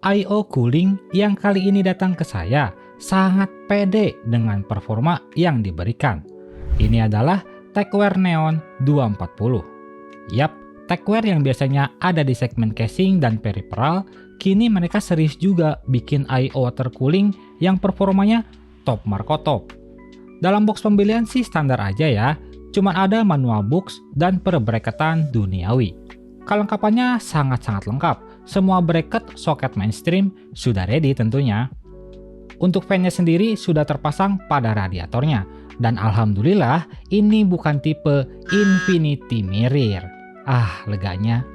I/O Cooling yang kali ini datang ke saya sangat pede dengan performa yang diberikan. Ini adalah Tecware Neon 240. Yap, Tecware yang biasanya ada di segmen casing dan peripheral, kini mereka serius juga bikin I/O water cooling yang performanya top marko top. Dalam box pembelian sih standar aja ya, cuman ada manual box dan perbreketan duniawi. Kelengkapannya sangat-sangat lengkap, semua bracket soket mainstream sudah ready tentunya. Untuk fan-nya sendiri sudah terpasang pada radiatornya, dan alhamdulillah ini bukan tipe infinity mirror. Leganya.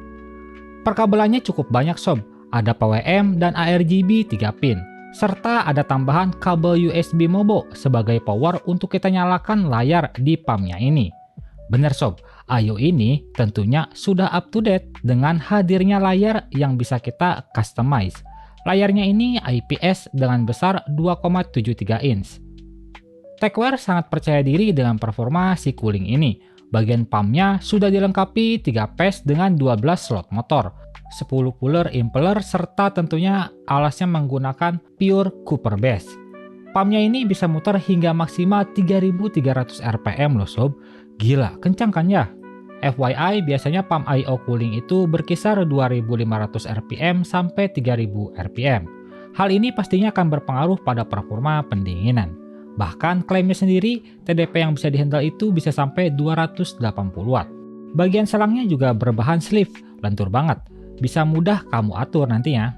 Perkabelannya cukup banyak sob, ada PWM dan ARGB 3 pin, serta ada tambahan kabel USB Mobo sebagai power untuk kita nyalakan layar di PAM-nya ini. Bener sob, I/O ini tentunya sudah up to date dengan hadirnya layar yang bisa kita customize. Layarnya ini IPS dengan besar 2,73 inch. Tecware sangat percaya diri dengan performa si cooling ini. Bagian PAM-nya sudah dilengkapi 3 phase dengan 12 slot motor, 10 puller impeller, serta tentunya alasnya menggunakan pure Cooper base. PAM-nya ini bisa muter hingga maksimal 3300 rpm loh sob. Gila, kencang kan ya? FYI, biasanya PAM I/O cooling itu berkisar 2500 rpm sampai 3000 rpm. Hal ini pastinya akan berpengaruh pada performa pendinginan. Bahkan klaimnya sendiri, TDP yang bisa dihandle itu bisa sampai 280 watt. Bagian selangnya juga berbahan sleeve, lentur banget. Bisa mudah kamu atur nantinya.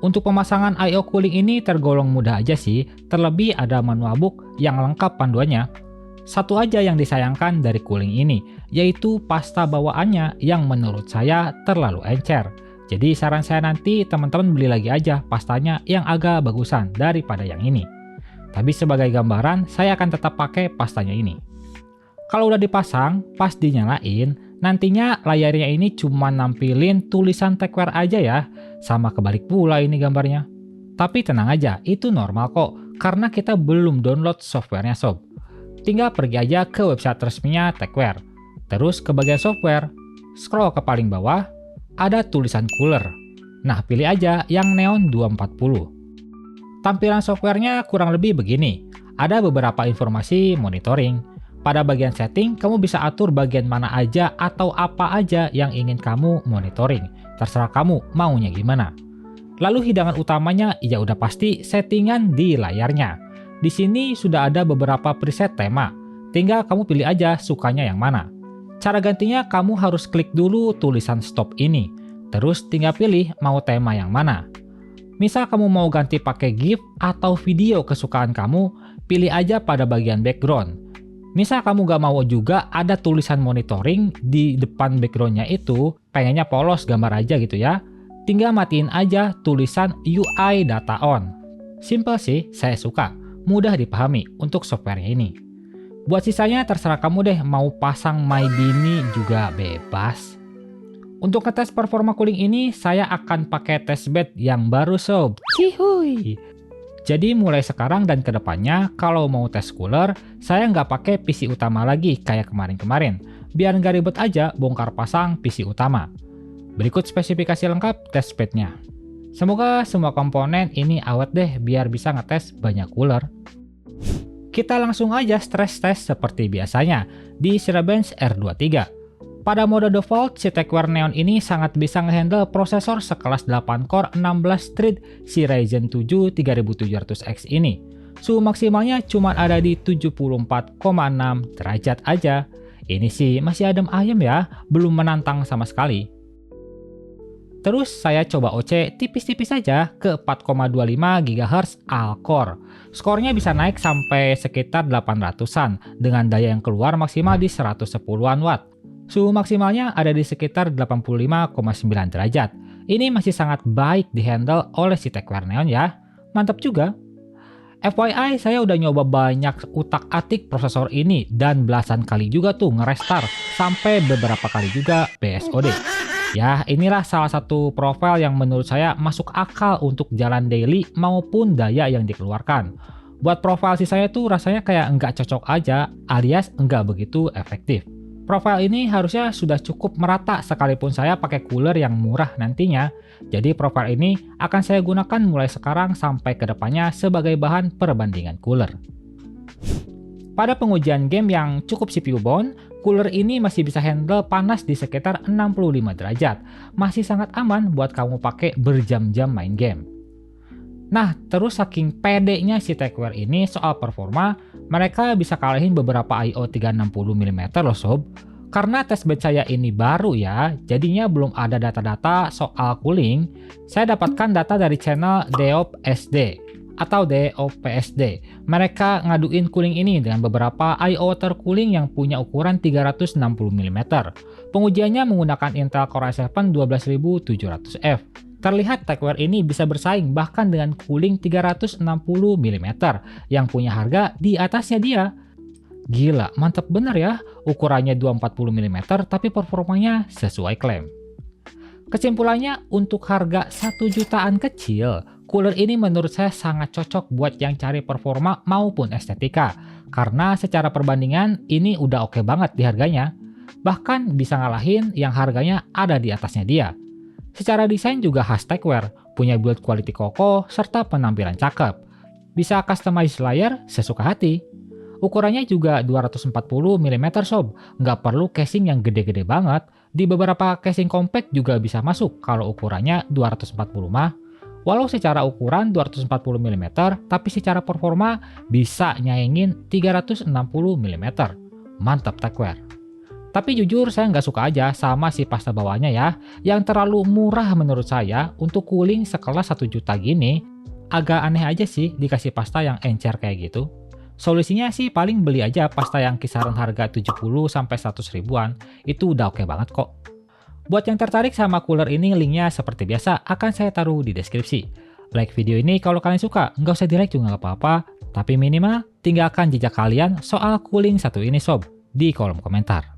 Untuk pemasangan I/O cooling ini tergolong mudah aja sih, terlebih ada manual book yang lengkap panduannya. Satu aja yang disayangkan dari cooling ini, yaitu pasta bawaannya yang menurut saya terlalu encer. Jadi saran saya nanti teman-teman beli lagi aja pastanya yang agak bagusan daripada yang ini. Tapi sebagai gambaran, saya akan tetap pakai pastanya ini. Kalau udah dipasang, pas dinyalain, nantinya layarnya ini cuma nampilin tulisan Tecware aja ya, sama kebalik pula ini gambarnya. Tapi tenang aja, itu normal kok, karena kita belum download softwarenya sob. Tinggal pergi aja ke website resminya Tecware. Terus ke bagian software, scroll ke paling bawah, ada tulisan cooler. Nah, pilih aja yang Neon 240. Tampilan softwarenya kurang lebih begini. Ada beberapa informasi monitoring. Pada bagian setting, kamu bisa atur bagian mana aja atau apa aja yang ingin kamu monitoring. Terserah kamu maunya gimana. Lalu hidangan utamanya ya udah pasti settingan di layarnya. Di sini sudah ada beberapa preset tema, tinggal kamu pilih aja sukanya yang mana. Cara gantinya kamu harus klik dulu tulisan stop ini, terus tinggal pilih mau tema yang mana. Misal kamu mau ganti pakai GIF atau video kesukaan kamu, pilih aja pada bagian background. Misal kamu gak mau juga ada tulisan monitoring di depan backgroundnya itu, pengennya polos gambar aja gitu ya, tinggal matiin aja tulisan UI data on. Simple sih, saya suka. Mudah dipahami untuk softwarenya ini. Buat sisanya terserah kamu deh, mau pasang MyBini juga bebas. Untuk ngetes performa cooling ini, saya akan pakai testbed yang baru sob. Cihuy! Jadi mulai sekarang dan kedepannya, kalau mau tes cooler, saya nggak pakai PC utama lagi kayak kemarin-kemarin. Biar nggak ribet aja bongkar pasang PC utama. Berikut spesifikasi lengkap testbednya. Semoga semua komponen ini awet deh biar bisa ngetes banyak cooler. Kita langsung aja stress test seperti biasanya di Cinebench R23. Pada mode default, si Tecware Neon ini sangat bisa ngehandle prosesor sekelas 8 core 16 thread si Ryzen 7 3700X ini. Suhu maksimalnya cuma ada di 74,6 derajat aja. Ini sih masih adem ayem ya, belum menantang sama sekali. Terus saya coba OC tipis-tipis saja ke 4,25 GHz all-core. Skornya bisa naik sampai sekitar 800-an dengan daya yang keluar maksimal di 110-an watt. Suhu maksimalnya ada di sekitar 85,9 derajat. Ini masih sangat baik dihandle oleh si Tecware Neon ya. Mantap juga. FYI, saya udah nyoba banyak utak-atik prosesor ini dan belasan kali juga tuh nge-restart sampai beberapa kali juga BSOD. Ya, inilah salah satu profil yang menurut saya masuk akal untuk jalan daily maupun daya yang dikeluarkan. Buat profil sih saya tuh rasanya kayak nggak cocok aja alias nggak begitu efektif. Profil ini harusnya sudah cukup merata sekalipun saya pakai cooler yang murah nantinya. Jadi profil ini akan saya gunakan mulai sekarang sampai ke depannya sebagai bahan perbandingan cooler. Pada pengujian game yang cukup CPU bound, cooler ini masih bisa handle panas di sekitar 65 derajat. Masih sangat aman buat kamu pakai berjam-jam main game. Nah, terus saking pedenya si Tecware ini soal performa, mereka bisa kalahin beberapa I/O 360 mm loh sob. Karena testbed saya ini baru ya, jadinya belum ada data-data soal cooling. Saya dapatkan data dari channel DOPSD atau DOPSD. Mereka ngaduin cooling ini dengan beberapa I/O tercooling yang punya ukuran 360 mm. Pengujiannya menggunakan Intel Core i7 12700F. Terlihat Tecware ini bisa bersaing bahkan dengan cooling 360 mm yang punya harga di atasnya dia. Gila, mantep bener ya, ukurannya 240 mm tapi performanya sesuai klaim. Kesimpulannya, untuk harga 1 jutaan kecil, cooler ini menurut saya sangat cocok buat yang cari performa maupun estetika. Karena secara perbandingan ini udah oke banget di harganya. Bahkan bisa ngalahin yang harganya ada di atasnya dia. Secara desain juga khas Tecware, punya build quality kokoh serta penampilan cakep. Bisa customize layar sesuka hati. Ukurannya juga 240 mm sob, nggak perlu casing yang gede-gede banget. Di beberapa casing compact juga bisa masuk kalau ukurannya 240 mah. Walau secara ukuran 240 mm, tapi secara performa bisa nyaingin 360 mm. Mantap Tecware. Tapi jujur saya nggak suka aja sama si pasta bawahnya ya, yang terlalu murah menurut saya untuk cooling sekelas 1 juta gini. Agak aneh aja sih dikasih pasta yang encer kayak gitu. Solusinya sih paling beli aja pasta yang kisaran harga 70-100 ribuan, itu udah oke banget kok. Buat yang tertarik sama cooler ini, linknya seperti biasa akan saya taruh di deskripsi. Like video ini kalau kalian suka, nggak usah di like juga nggak apa-apa, tapi minimal tinggalkan jejak kalian soal cooling satu ini sob, di kolom komentar.